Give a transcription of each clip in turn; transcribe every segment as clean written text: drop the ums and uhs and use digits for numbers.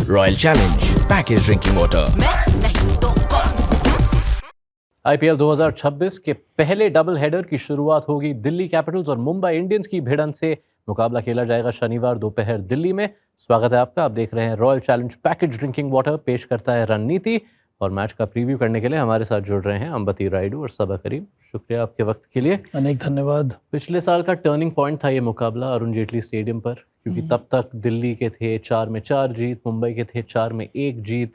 Royal challenge package drinking water. IPL 2026 के पहले double header की शुरुआत होगी। दिल्ली कैपिटल्स और मुंबई इंडियंस की भिड़ंत से मुकाबला खेला जाएगा शनिवार दोपहर दिल्ली में। स्वागत है आपका। आप देख रहे हैं royal challenge package drinking water. पेश करता है रणनीति। और मैच का प्रीव्यू करने के लिए हमारे साथ जुड़ रहे हैं अंबती रायडू और सबा करीम। शुक्रिया आपके वक्त के लिए। अनेक धन्यवाद। पिछले साल का टर्निंग पॉइंट था ये मुकाबला अरुण जेटली स्टेडियम पर, क्योंकि तब तक दिल्ली के थे 4 में 4 जीत, मुंबई के थे 4 में 1 जीत।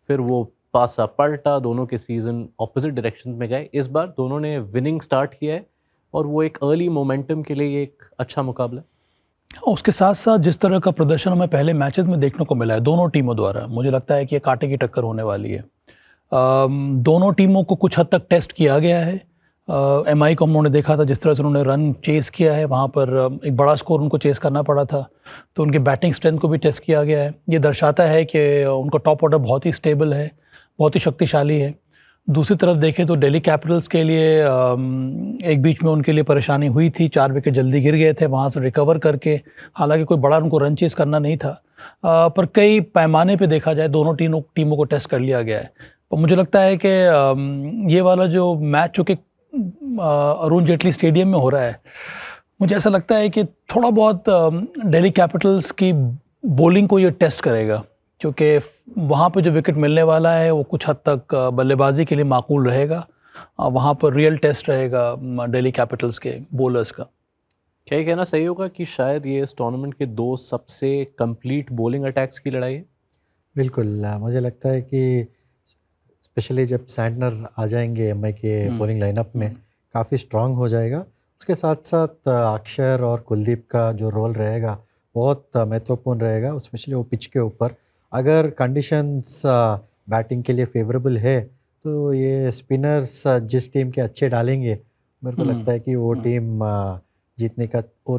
फिर वो पासा पलटा, दोनों के सीजन ऑपोजिट डायरेक्शन में गए। इस बार दोनों ने विनिंग स्टार्ट किया है और वो एक अर्ली मोमेंटम के लिए एक अच्छा मुकाबला। उसके साथ साथ जिस तरह का प्रदर्शन हमें पहले मैचेस में देखने को मिला है दोनों टीमों द्वारा, मुझे लगता है कि ये कांटे की टक्कर होने वाली है। दोनों टीमों को कुछ हद तक टेस्ट किया गया है। एमआई को हम लोगों ने देखा था जिस तरह से उन्होंने रन चेस किया है, वहाँ पर एक बड़ा स्कोर उनको चेस करना पड़ा था, तो उनकी बैटिंग स्ट्रेंथ को भी टेस्ट किया गया है। ये दर्शाता है कि उनका टॉप ऑर्डर बहुत ही स्टेबल है, बहुत ही शक्तिशाली है। दूसरी तरफ देखें तो दिल्ली कैपिटल्स के लिए एक बीच में उनके लिए परेशानी हुई थी, 4 विकेट जल्दी गिर गए थे, वहाँ से रिकवर करके, हालांकि कोई बड़ा उनको रन चेस करना नहीं था, पर कई पैमाने पे देखा जाए दोनों टीमों को टेस्ट कर लिया गया है। और मुझे लगता है कि ये वाला जो मैच चूँकि अरुण जेटली स्टेडियम में हो रहा है, मुझे ऐसा लगता है कि थोड़ा बहुत दिल्ली कैपिटल्स की बॉलिंग को ये टेस्ट करेगा, क्योंकि वहाँ पे जो विकेट मिलने वाला है वो कुछ हद तक बल्लेबाजी के लिए माकूल रहेगा। वहाँ पर रियल टेस्ट रहेगा दिल्ली कैपिटल्स के बॉलर्स का। क्या ये कहना सही होगा कि शायद ये इस टूर्नामेंट के 2 सबसे कंप्लीट बॉलिंग अटैक्स की लड़ाई है? बिल्कुल, मुझे लगता है कि स्पेशली जब सैंटनर आ जाएंगे एमआई के बॉलिंग लाइनअप में, काफ़ी स्ट्रांग हो जाएगा। उसके साथ साथ अक्षर और कुलदीप का जो रोल रहेगा बहुत महत्वपूर्ण रहेगा, स्पेशली वो पिच के ऊपर। अगर कंडीशंस बैटिंग के लिए फेवरेबल है तो ये स्पिनर्स जिस टीम के अच्छे डालेंगे, मेरे को लगता है कि वो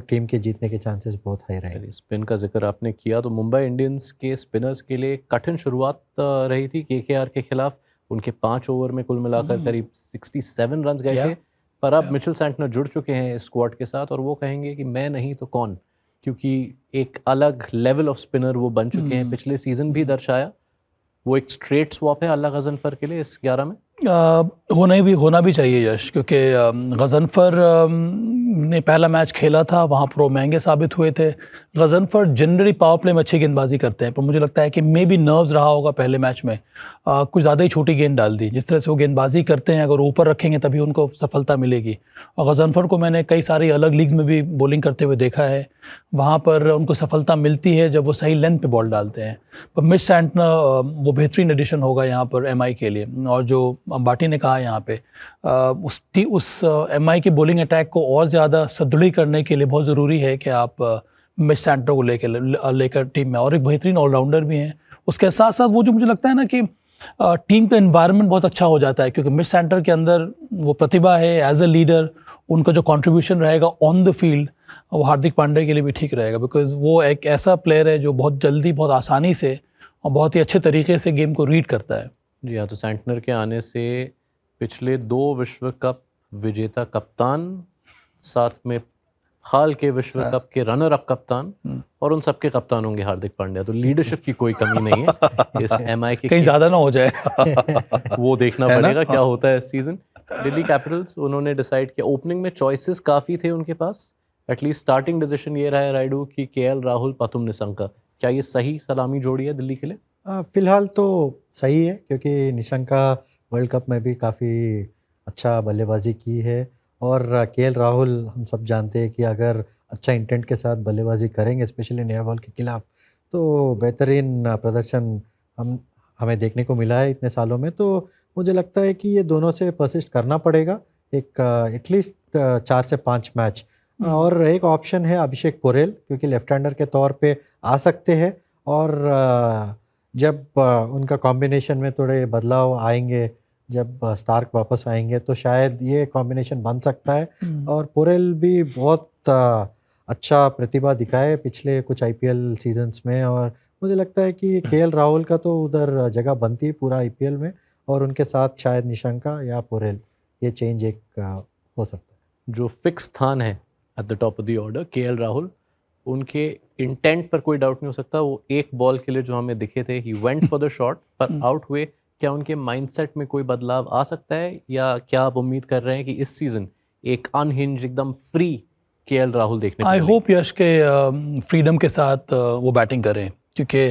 टीम के जीतने के चांसेस बहुत हाई रहेंगे। स्पिन का जिक्र आपने किया तो मुंबई इंडियंस के स्पिनर्स के लिए कठिन शुरुआत रही थी केकेआर के खिलाफ। उनके 5 ओवर में कुल मिलाकर करीब 67 रन गए थे, पर अब मिचेल सैंटनर जुड़ चुके हैं इस स्क्वाड के साथ और वो कहेंगे कि मैं नहीं तो कौन, क्योंकि एक अलग लेवल ऑफ स्पिनर वो बन चुके हैं। पिछले सीजन भी दर्शाया वो एक स्ट्रेट स्वॉप है अल्लाह गजनफर के लिए इस 11 में। होना भी चाहिए यश, क्योंकि गजनफर ने पहला मैच खेला था, वहाँ पर वो महंगे साबित हुए थे। गजनफर जनरली पावर प्ले में अच्छी गेंदबाजी करते हैं, पर मुझे लगता है कि मे बी नर्व्स रहा होगा पहले मैच में, कुछ ज़्यादा ही छोटी गेंद डाल दी। जिस तरह से वो गेंदबाजी करते हैं, अगर ऊपर रखेंगे तभी उनको सफलता मिलेगी। और गजनफर को मैंने कई सारी अलग लीग्स में भी बॉलिंग करते हुए देखा है, वहाँ पर उनको सफलता मिलती है जब वो सही लेंथ पे बॉल डालते हैं। पर मिच सैंटनर वो बेहतरीन एडिशन होगा यहाँ पर एमआई के लिए। और जो अंबाटी ने कहा यहाँ पे, उस एमआई के बॉलिंग अटैक को और ज़्यादा सुदृढ़ करने के लिए बहुत ज़रूरी है कि आप मिच सैंटनर को लेकर टीम में, और एक बेहतरीन ऑलराउंडर भी हैं। उसके साथ साथ वो जो मुझे लगता है ना कि टीम का एनवायरनमेंट बहुत अच्छा हो जाता है, क्योंकि मिच सैंटनर के अंदर वो प्रतिभा है एज अ लीडर। उनका जो कंट्रीब्यूशन रहेगा ऑन द फील्ड वो हार्दिक पांड्या के लिए भी ठीक रहेगा, बिकॉज वो एक ऐसा प्लेयर है जो बहुत जल्दी, बहुत आसानी से और बहुत ही अच्छे तरीके से गेम को रीड करता है। जी हाँ, तो सैंटनर के आने से पिछले 2 विश्व कप विजेता कप्तान, साथ में हाल के विश्व कप के रनर अप कप्तान, और उन सबके कप्तान होंगे हार्दिक पांड्या। तो लीडरशिप की कोई कमी नहीं है इस एमआई के। कहीं ज़्यादा ना हो जाए वो देखना पड़ेगा क्या होता है इस सीजन। दिल्ली कैपिटल्स, उन्होंने डिसाइड किया, ओपनिंग में चॉइसेस काफ़ी थे उनके पास। एटलीस्ट स्टार्टिंग डिसीजन ये रहा है रायडू कि केएल राहुल, पथुम निशंका। क्या ये सही सलामी जोड़ी है दिल्ली के लिए? फिलहाल तो सही है, क्योंकि निशंका वर्ल्ड कप में भी काफ़ी अच्छा बल्लेबाजी की है, और केएल राहुल हम सब जानते हैं कि अगर अच्छा इंटेंट के साथ बल्लेबाजी करेंगे, स्पेशली नया बॉल के खिलाफ, तो बेहतरीन प्रदर्शन हमें देखने को मिला है इतने सालों में। तो मुझे लगता है कि ये दोनों से परसिस्ट करना पड़ेगा, एक एटलीस्ट 4 से 5 मैच। और एक ऑप्शन है अभिषेक पोरेल, क्योंकि लेफ्ट हैंडर के तौर पे आ सकते हैं, और जब उनका कॉम्बिनेशन में थोड़े बदलाव आएंगे, जब स्टार्क वापस आएंगे, तो शायद ये कॉम्बिनेशन बन सकता है। और पोरेल भी बहुत अच्छा प्रतिभा दिखाए पिछले कुछ आईपीएल सीजन्स में, और मुझे लगता है कि केएल राहुल का तो उधर जगह बनती है पूरा आईपीएल में, और उनके साथ शायद निशंका या पोरेल, ये चेंज एक हो सकता है। जो फिक्स स्थान है at the top of the order, KL Rahul, उनके इंटेंट पर कोई डाउट नहीं हो सकता, वो एक बॉल के लिए जो हमें दिखे थे, he went for the shot पर आउट हुए। क्या उनके माइंडसेट में कोई बदलाव आ सकता है, या क्या आप उम्मीद कर रहे हैं कि इस सीजन एक अनहिंज एकदम फ्री केएल राहुल देखने को आई मिलेंगे? होप यश के फ्रीडम के साथ वो बैटिंग करें, क्योंकि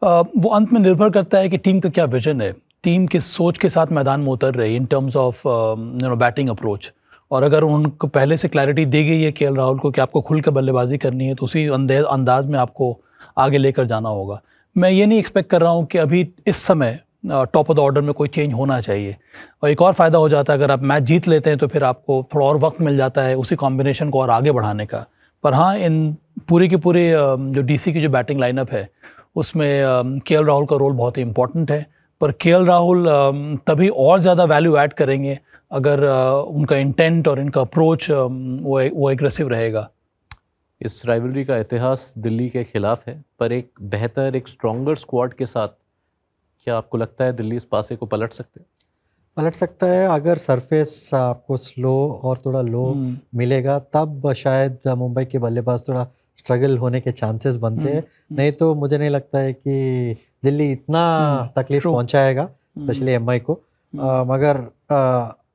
वो अंत में निर्भर करता है कि टीम का क्या विजन है, टीम किस सोच के साथ मैदान में उतर रही है in terms of batting approach. और अगर उनको पहले से क्लैरिटी दी गई है केएल राहुल को कि आपको खुल कर बल्लेबाजी करनी है, तो उसी अंदाज में आपको आगे लेकर जाना होगा। मैं ये नहीं एक्सपेक्ट कर रहा हूँ कि अभी इस समय टॉप ऑफ द ऑर्डर में कोई चेंज होना चाहिए। और एक और फ़ायदा हो जाता है, अगर आप मैच जीत लेते हैं तो फिर आपको थोड़ा और वक्त मिल जाता है उसी कॉम्बिनेशन को और आगे बढ़ाने का। पर हाँ, इन पूरी की पूरी जो डीसी की जो बैटिंग लाइनअप है उसमें केएल राहुल का रोल बहुत ही इंपॉर्टेंट है। पर केएल राहुल तभी और ज़्यादा वैल्यू ऐड करेंगे अगर उनका इंटेंट और इनका अप्रोच वो एग्रेसिव रहेगा। इस राइवलरी का इतिहास दिल्ली के खिलाफ है, पर एक बेहतर, एक स्ट्रॉन्गर स्क्वाड के साथ क्या आपको लगता है दिल्ली इस पासे को पलट सकते हैं? पलट सकता है अगर सरफेस आपको स्लो और थोड़ा लो मिलेगा, तब शायद मुंबई के बल्लेबाज थोड़ा स्ट्रगल होने के चांसेस बनते हैं। नहीं तो मुझे नहीं लगता है कि दिल्ली इतना तकलीफ पहुंचाएगा, स्पेशली एमआई को। मगर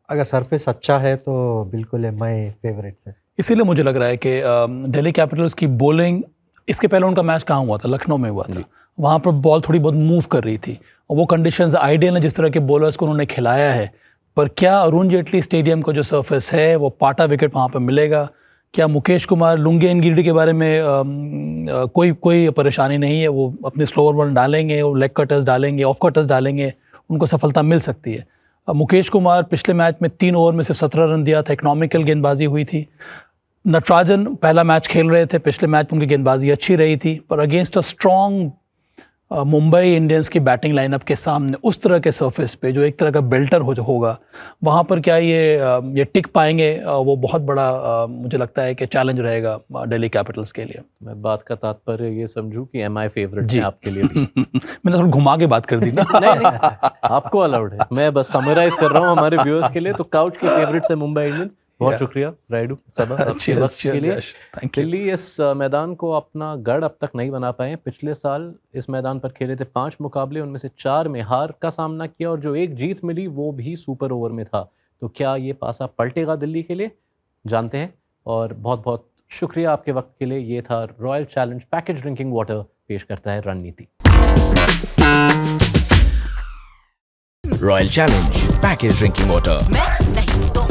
अगर सरफेस अच्छा है तो बिल्कुल एमआई फेवरेट्स है। इसीलिए मुझे लग रहा है कि दिल्ली कैपिटल्स की बॉलिंग, इसके पहले उनका मैच कहाँ हुआ था, लखनऊ में हुआ था, वहाँ पर बॉल थोड़ी बहुत मूव कर रही थी और वो कंडीशंस आइडियल है जिस तरह के बॉलर्स को उन्होंने खिलाया है। पर क्या अरुण जेटली स्टेडियम का जो सरफेस है वो पाटा विकेट वहाँ पर मिलेगा? क्या मुकेश कुमार लुंगे एनगिडी के बारे में कोई परेशानी नहीं है, वो अपने स्लोअर बॉल डालेंगे, वो लेग कटर्स डालेंगे, ऑफ कटर्स डालेंगे, उनको सफलता मिल सकती है। मुकेश कुमार पिछले मैच में 3 ओवर में सिर्फ 17 रन दिया था, इकोनॉमिकल गेंदबाजी हुई थी। नटराजन पहला मैच खेल रहे थे, पिछले मैच में उनकी गेंदबाजी अच्छी रही थी, पर against a strong Mumbai Indians की बैटिंग लाइनअप के सामने उस तरह के सरफेस पे जो एक तरह का बेल्टर होगा, वहाँ पर क्या ये टिक पाएंगे? वो बहुत बड़ा मुझे लगता है कि चैलेंज रहेगा दिल्ली कैपिटल्स के लिए। मैं बात का तात्पर्य ये समझूं कि एमआई फेवरेट है आपके लिए भी। मैंने थोड़ा घुमा के बात कर दी ना। नहीं, आपको अलाउड है, मैं बस समराइज कर रहा हूँ हमारे व्यूअर्स के लिए। तो काउच के फेवरेट्स है मुंबई इंडियंस। बहुत शुक्रिया राइडू सबा आपके वक्त के लिए। दिल्ली इस मैदान को अपना गढ़ अब तक नहीं बना पाए। पिछले साल इस मैदान पर खेले थे 5 मुकाबले, उनमें से 4 में हार का सामना किया और जो एक जीत मिली वो भी सुपर ओवर में था। तो क्या ये पासा पलटेगा दिल्ली के लिए, जानते हैं। और बहुत बहुत शुक्रिया आपके वक्त के लिए। ये था royal challenge package drinking water, पेश करता है रणनीति। Royal challenge package drinking water. मैं नहीं तो